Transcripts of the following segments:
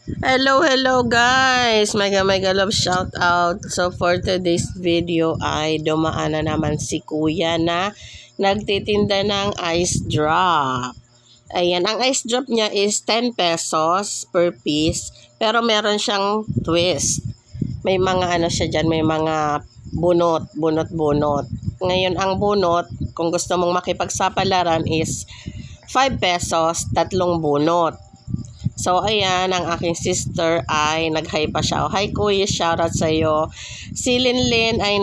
Hello guys! Mega love shout out. So for today's video ay dumaan na naman si kuya na nagtitinda ng ice drop. Ayan, ang ice drop niya is 10 pesos per piece. Pero meron siyang twist. May mga ano siya dyan, may mga bunot. Ngayon ang bunot, kung gusto mong makipagsapalaran is 5 pesos, 3 bunot. So, ayan, ang aking sister ay nag-hi pa siya. Hi, kuya, shoutout sa'yo. Si Linlin ay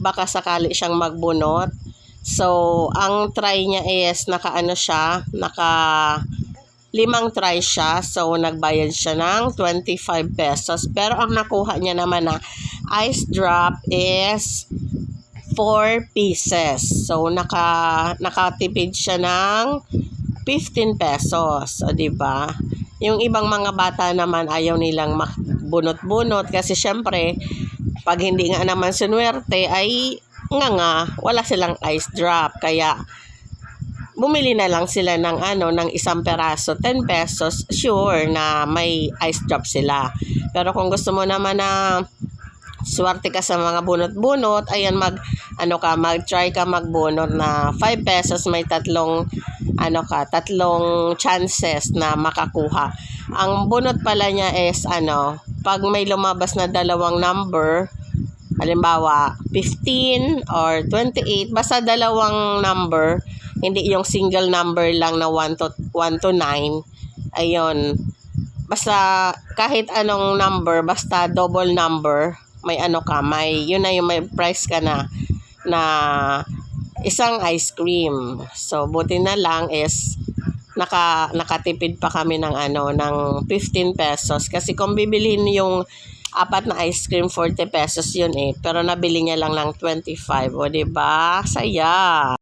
baka sakali siyang magbunot. So, ang try niya is, naka 5 try siya. So, nagbayad siya ng 25 pesos. Pero, ang nakuha niya naman na ice drop is 4 pieces. So, nakatipid siya ng 15 pesos. O, diba? Yung ibang mga bata naman ayaw nilang bunot-bunot kasi syempre pag hindi nga naman sinuwerte ay wala silang ice drop. Kaya bumili na lang sila ng ng isang peraso, 10 pesos, sure na may ice drop sila. Pero kung gusto mo naman na swerte ka sa mga bunot-bunot, ayan mag-try ka magbunot na 5 pesos, may tatlong chances na makakuha. Ang bunot pala niya is pag may lumabas na dalawang number, halimbawa 15 or 28, basta dalawang number, hindi yung single number lang na 1 to 9. Ayun. Basta kahit anong number, basta double number, may yun na yung may price ka na isang ice cream. So, buti na lang is nakatipid pa kami ng ng 15 pesos. Kasi kung bibilhin yung 4 na ice cream, 40 pesos yun eh. Pero nabili niya lang ng 25. O, diba? Saya!